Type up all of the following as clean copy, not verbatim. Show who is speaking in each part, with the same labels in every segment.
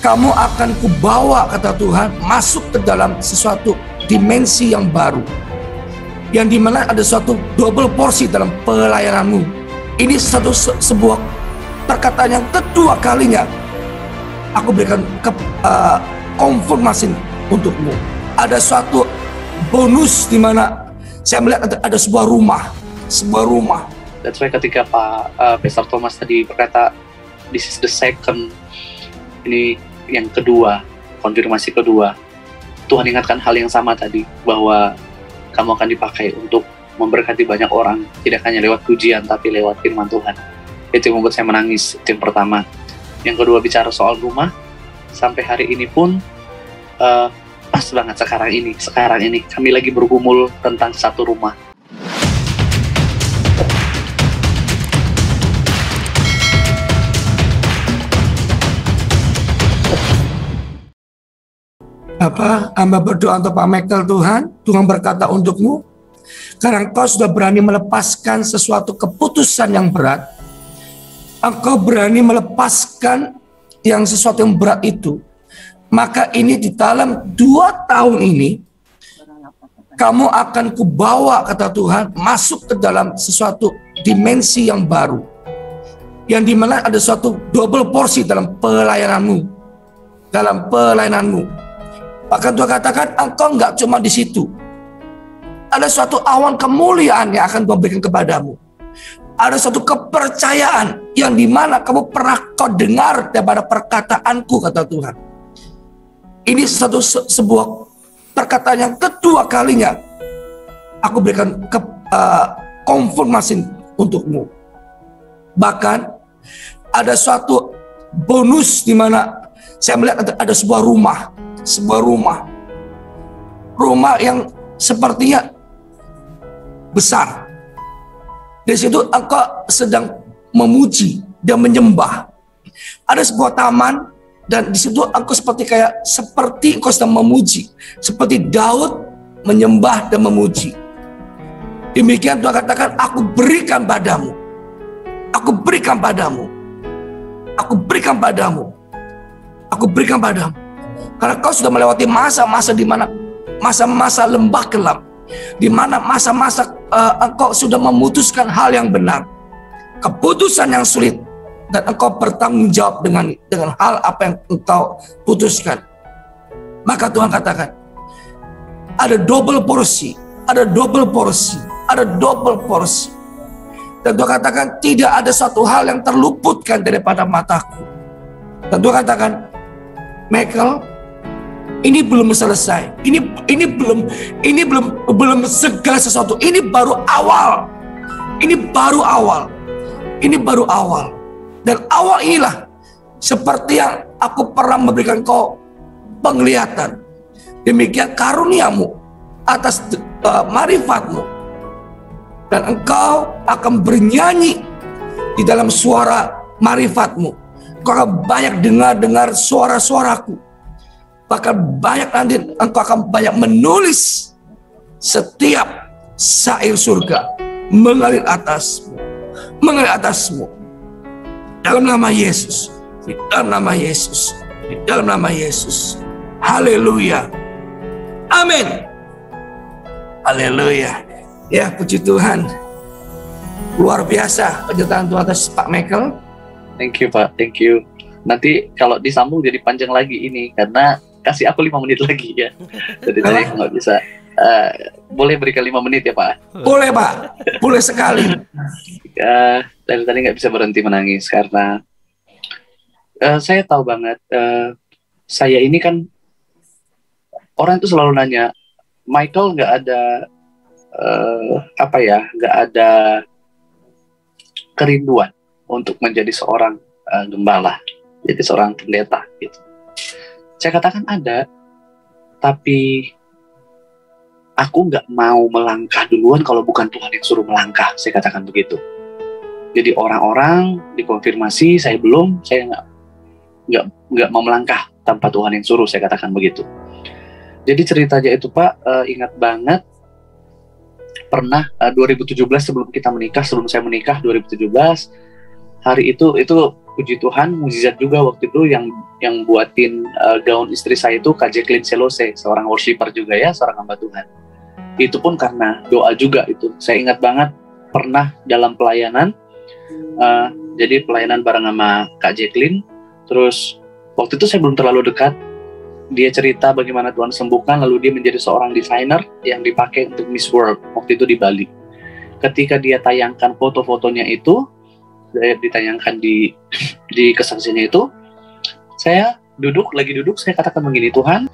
Speaker 1: Kamu akan kubawa, kata Tuhan, masuk ke dalam sesuatu dimensi yang baru, yang dimana ada suatu double porsi dalam pelayananmu. Ini sebuah perkataan yang kedua kalinya aku berikan konfirmasi untukmu. Ada suatu bonus di mana saya melihat ada sebuah rumah.
Speaker 2: That's why ketika Pastor Thomas tadi berkata, this is the second, ini yang kedua, konfirmasi kedua. Tuhan ingatkan hal yang sama tadi, bahwa kamu akan dipakai untuk memberkati banyak orang, tidak hanya lewat pujian, tapi lewat firman Tuhan. Itu yang membuat saya menangis, itu yang pertama. Yang kedua, bicara soal rumah, sampai hari ini pun pas banget sekarang ini kami lagi bergumul tentang satu rumah.
Speaker 1: Hamba berdoa untuk Pak Michael. Tuhan berkata untukmu, karena engkau sudah berani melepaskan sesuatu keputusan yang berat, engkau berani melepaskan sesuatu yang berat itu, maka ini di dalam 2 tahun ini, kamu akan kubawa, kata Tuhan, masuk ke dalam sesuatu dimensi yang baru, yang dimana ada suatu double porsi dalam pelayananmu. Bahkan Tuhan katakan, engkau enggak cuma di situ. Ada suatu awan kemuliaan yang akan Tuhan berikan kepadamu. Ada suatu kepercayaan yang dimana kamu pernah kau dengar daripada perkataanku, kata Tuhan. Ini sebuah perkataan yang kedua kalinya aku berikan konfirmasi untukmu. Bahkan ada suatu bonus di mana saya melihat ada sebuah rumah yang sepertinya besar. Di situ engkau sedang memuji dan menyembah. Ada sebuah taman dan di situ engkau seperti engkau sedang memuji, seperti Daud menyembah dan memuji. Demikian Tuhan katakan, aku berikan padamu. Karena kau sudah melewati masa-masa di mana masa-masa lembah kelam, di mana masa-masa engkau sudah memutuskan hal yang benar, keputusan yang sulit, dan engkau bertanggung jawab dengan hal apa yang engkau putuskan. Maka Tuhan katakan, ada double porsi. Dan Tuhan katakan, tidak ada satu hal yang terluputkan daripada mataku. Dan Tuhan katakan, Michael, ini belum selesai. Ini belum segala sesuatu. Ini baru awal. Dan awal inilah seperti yang aku pernah memberikan kau penglihatan. Demikian karuniamu atas marifatmu. Dan engkau akan bernyanyi di dalam suara marifatmu. Engkau akan banyak dengar suara-suaraku. Bahkan nanti engkau akan banyak menulis setiap syair surga mengalir atasmu. Dalam nama Yesus. Haleluya. Amin. Haleluya. Ya, puji Tuhan. Luar biasa penyertaan Tuhan atas Pak Michael.
Speaker 2: Thank you, Pak. Thank you. Nanti kalau disambung jadi panjang lagi ini, karena kasih aku 5 menit lagi ya. Jadi saya nggak bisa. Boleh berikan 5 menit ya, Pak?
Speaker 1: Boleh, Pak. Boleh sekali.
Speaker 2: Dari tadi nggak bisa berhenti menangis karena saya tahu banget. Saya ini kan orang itu selalu nanya, Michael nggak ada nggak ada kerinduan untuk menjadi seorang gembala, jadi seorang pendeta gitu. Saya katakan ada, tapi aku nggak mau melangkah duluan kalau bukan Tuhan yang suruh melangkah. Saya katakan begitu. Jadi orang-orang dikonfirmasi, saya nggak mau melangkah tanpa Tuhan yang suruh. Saya katakan begitu. Jadi ceritanya itu, Pak, ingat banget pernah 2017 sebelum saya menikah 2017, hari itu puji Tuhan, mukjizat juga waktu itu yang buatin gaun istri saya itu Kak Jacqueline Selose, seorang worshiper juga ya, seorang hamba Tuhan. Itu pun karena doa juga itu. Saya ingat banget pernah dalam pelayanan, jadi pelayanan bareng sama Kak Jacqueline. Terus waktu itu saya belum terlalu dekat. Dia cerita bagaimana Tuhan sembuhkan, lalu dia menjadi seorang desainer yang dipakai untuk Miss World waktu itu di Bali. Ketika dia tayangkan foto-fotonya itu, ditayangkan di kesaksiannya itu, saya lagi duduk, saya katakan begini, Tuhan,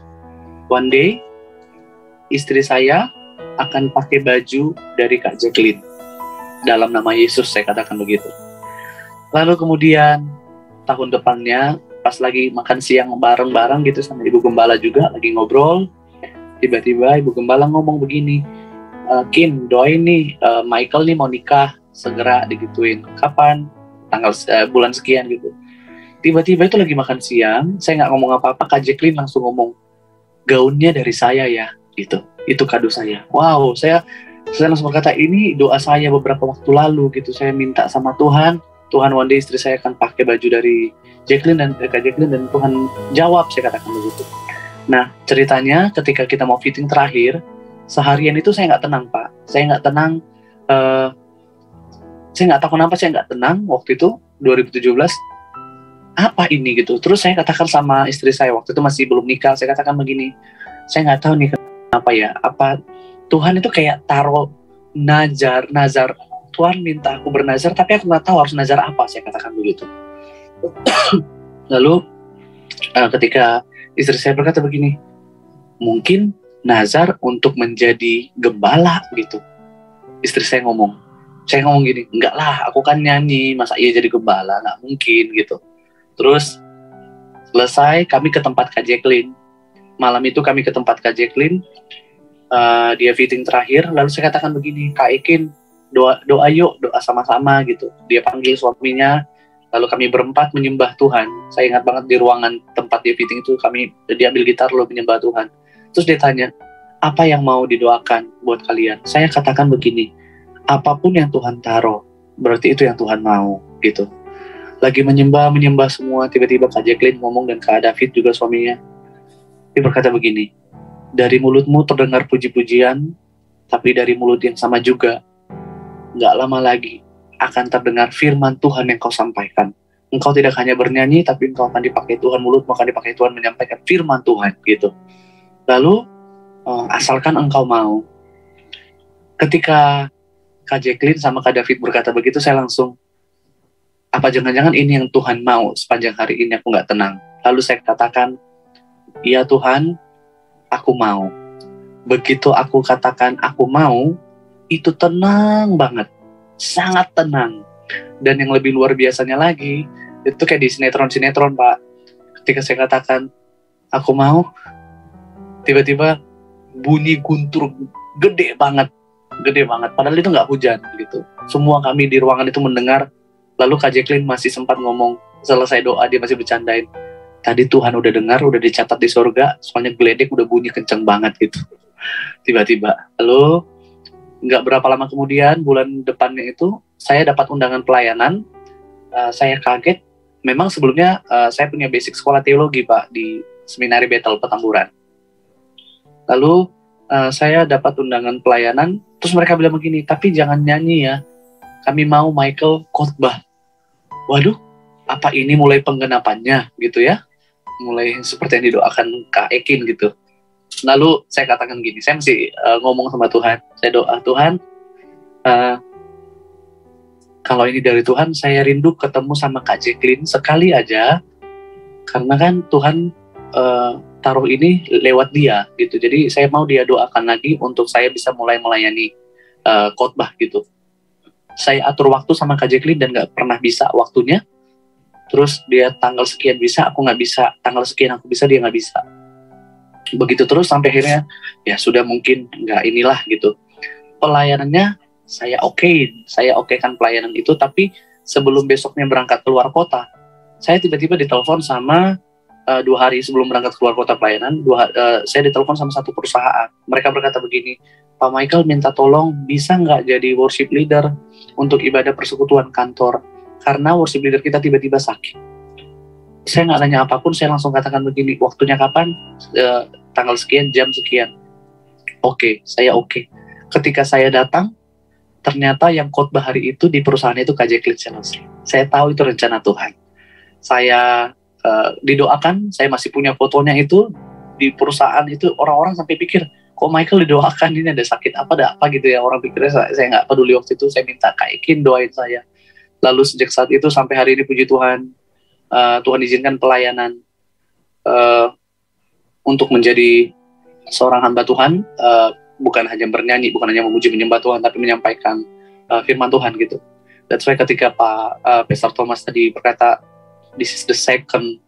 Speaker 2: one day istri saya akan pakai baju dari Kak Jacqueline. Dalam nama Yesus saya katakan begitu. Lalu kemudian tahun depannya pas lagi makan siang bareng-bareng gitu sama Ibu Gembala juga, lagi ngobrol, tiba-tiba Ibu Gembala ngomong begini, Kim, doain nih, Michael nih mau nikah, segera digituin. Kapan? Tanggal bulan sekian gitu. Tiba-tiba itu lagi makan siang, saya nggak ngomong apa-apa, Kak Jacqueline langsung ngomong, gaunnya dari saya ya, gitu. Itu kado saya. Wow, saya langsung berkata, ini doa saya beberapa waktu lalu gitu. Saya minta sama Tuhan one day istri saya akan pakai baju dari Jacqueline dan Kak Jacqueline, dan Tuhan jawab, saya katakan begitu. Nah, ceritanya ketika kita mau fitting terakhir, seharian itu saya nggak tenang, Pak. Saya nggak tenang. Saya nggak tahu kenapa saya nggak tenang waktu itu 2017. Apa ini gitu? Terus saya katakan sama istri saya, waktu itu masih belum nikah. Saya katakan begini, saya nggak tahu nih kenapa ya. Apa Tuhan itu kayak taruh nazar. Tuhan minta aku bernazar, tapi aku nggak tahu harus nazar apa. Saya katakan begitu. Lalu ketika istri saya berkata begini, mungkin nazar untuk menjadi gembala gitu. Istri saya ngomong gini, enggak lah, aku kan nyanyi, masa iya jadi gembala, nggak mungkin gitu. Terus selesai, kami ke tempat Kak Jacqueline. Malam itu kami ke tempat Kak Jacqueline, dia fitting terakhir. Lalu saya katakan begini, Kak Ekin, doa yuk, doa sama-sama gitu. Dia panggil suaminya, lalu kami berempat menyembah Tuhan. Saya ingat banget di ruangan tempat dia fitting itu, dia ambil gitar lalu menyembah Tuhan. Terus dia tanya, apa yang mau didoakan buat kalian? Saya katakan begini, apapun yang Tuhan taruh, berarti itu yang Tuhan mau gitu. Lagi menyembah semua, tiba-tiba Kak Jacqueline ngomong, dan Kak David juga suaminya, dia berkata begini, dari mulutmu terdengar puji-pujian, tapi dari mulut yang sama juga, nggak lama lagi akan terdengar firman Tuhan yang kau sampaikan. Engkau tidak hanya bernyanyi, tapi engkau akan dipakai Tuhan, mulutmu akan dipakai Tuhan menyampaikan firman Tuhan gitu. Lalu asalkan engkau mau. Ketika Kak Jacqueline sama Kak David berkata begitu, saya langsung, apa jangan-jangan ini yang Tuhan mau? Sepanjang hari ini aku nggak tenang. Lalu saya katakan, iya Tuhan, aku mau. Begitu aku katakan aku mau, itu tenang banget, sangat tenang. Dan yang lebih luar biasanya lagi, itu kayak di sinetron Pak. Ketika saya katakan aku mau, tiba-tiba bunyi guntur gede banget. Padahal itu nggak hujan gitu. Semua kami di ruangan itu mendengar. Lalu Kak Jacqueline masih sempat ngomong, selesai doa dia masih bercandain, tadi Tuhan udah dengar, udah dicatat di surga, soalnya geledek udah bunyi kenceng banget gitu. Tiba-tiba. Lalu nggak berapa lama kemudian, bulan depannya itu, saya dapat undangan pelayanan. Saya kaget. Memang sebelumnya saya punya basic sekolah teologi Pak di Seminari Bethel Petamburan. Lalu saya dapat undangan pelayanan. Terus mereka bilang begini, tapi jangan nyanyi ya, kami mau Michael khotbah. Waduh, apa ini mulai penggenapannya gitu ya? Mulai seperti yang didoakan Kak Ekin gitu. Lalu saya katakan gini, saya mesti ngomong sama Tuhan. Saya doa, Tuhan, kalau ini dari Tuhan, saya rindu ketemu sama Kak Jacqueline sekali aja. Karena kan Tuhan taruh ini lewat dia gitu. Jadi saya mau dia doakan lagi untuk saya bisa mulai melayani khotbah gitu. Saya atur waktu sama Kak Jacqueline dan gak pernah bisa waktunya. Terus dia tanggal sekian bisa, aku gak bisa. Tanggal sekian aku bisa, dia gak bisa. Begitu terus sampai akhirnya, ya sudah mungkin gak inilah gitu. Pelayanannya saya okekan pelayanan itu. Tapi sebelum besoknya berangkat keluar kota, saya tiba-tiba ditelepon sama 2 hari sebelum berangkat keluar kota pelayanan, saya ditelepon sama satu perusahaan. Mereka berkata begini, Pak Michael minta tolong bisa nggak jadi worship leader untuk ibadah persekutuan kantor. karena worship leader kita tiba-tiba sakit. Saya nggak nanya apapun, saya langsung katakan begini, waktunya kapan? Tanggal sekian, jam sekian. Oke, saya oke. Ketika saya datang, ternyata yang khotbah hari itu di perusahaan itu KJ Clean Challenge. Saya tahu itu rencana Tuhan. Saya didoakan, saya masih punya fotonya itu di perusahaan itu. Orang-orang sampai pikir, kok Michael didoakan, ini ada sakit apa, ada apa gitu ya. Orang pikirnya saya nggak peduli. Waktu itu saya minta Kak Ekin doain saya. Lalu sejak saat itu sampai hari ini puji Tuhan, Tuhan izinkan pelayanan untuk menjadi seorang hamba Tuhan, bukan hanya bernyanyi, bukan hanya memuji menyembah Tuhan, tapi menyampaikan firman Tuhan gitu. That's why ketika Pak Pastor Thomas tadi berkata, this is the second,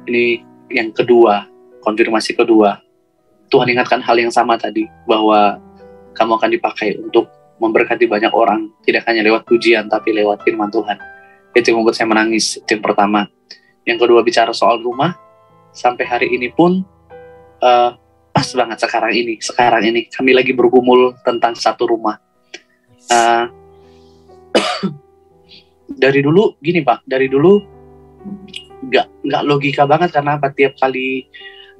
Speaker 2: ini yang kedua, konfirmasi kedua. Tuhan ingatkan hal yang sama tadi, bahwa kamu akan dipakai untuk memberkati banyak orang, tidak hanya lewat pujian, tapi lewat firman Tuhan. Itu yang membuat saya menangis, itu yang pertama. Yang kedua, bicara soal rumah, sampai hari ini pun, pas banget sekarang ini, kami lagi bergumul tentang satu rumah. Dari dulu, gini Pak, dari dulu, nggak logika banget, karena apa, tiap kali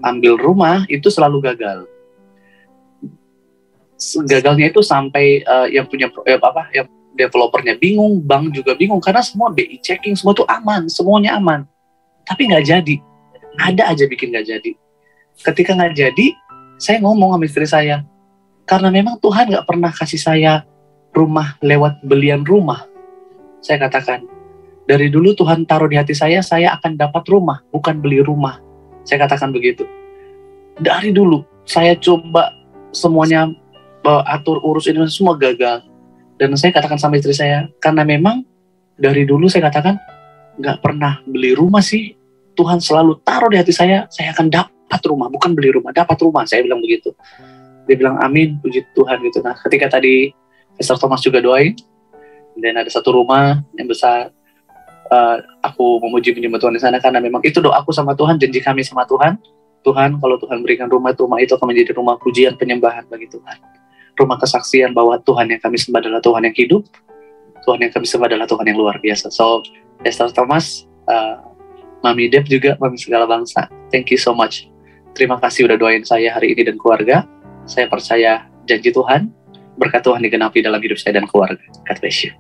Speaker 2: ambil rumah, itu selalu gagal. Gagalnya itu sampai yang punya yang developernya bingung, bank juga bingung, karena semua BI checking, semua tuh aman, semuanya aman, tapi nggak jadi, ada aja bikin nggak jadi. Ketika nggak jadi, saya ngomong sama istri saya, karena memang Tuhan nggak pernah kasih saya rumah lewat belian rumah. Saya katakan, dari dulu Tuhan taruh di hati saya akan dapat rumah, bukan beli rumah. Saya katakan begitu. Dari dulu, saya coba semuanya atur, urus ini, semua gagal. Dan saya katakan sama istri saya, karena memang dari dulu saya katakan, nggak pernah beli rumah sih, Tuhan selalu taruh di hati saya akan dapat rumah, bukan beli rumah, dapat rumah. Saya bilang begitu. Dia bilang amin, puji Tuhan gitu. Nah, ketika tadi Pastor Thomas juga doain, dan ada satu rumah yang besar, aku memuji menyembah Tuhan di sana, karena memang itu doaku sama Tuhan, janji kami sama Tuhan. Tuhan, kalau Tuhan berikan rumah itu akan menjadi rumah pujian penyembahan bagi Tuhan. Rumah kesaksian bahwa Tuhan yang kami sembah adalah Tuhan yang hidup, Tuhan yang kami sembah adalah Tuhan yang luar biasa. So, Pastor Thomas, Mami Deb juga, Mami segala bangsa, thank you so much. Terima kasih udah doain saya hari ini dan keluarga. Saya percaya janji Tuhan, berkat Tuhan digenapi dalam hidup saya dan keluarga. God bless you.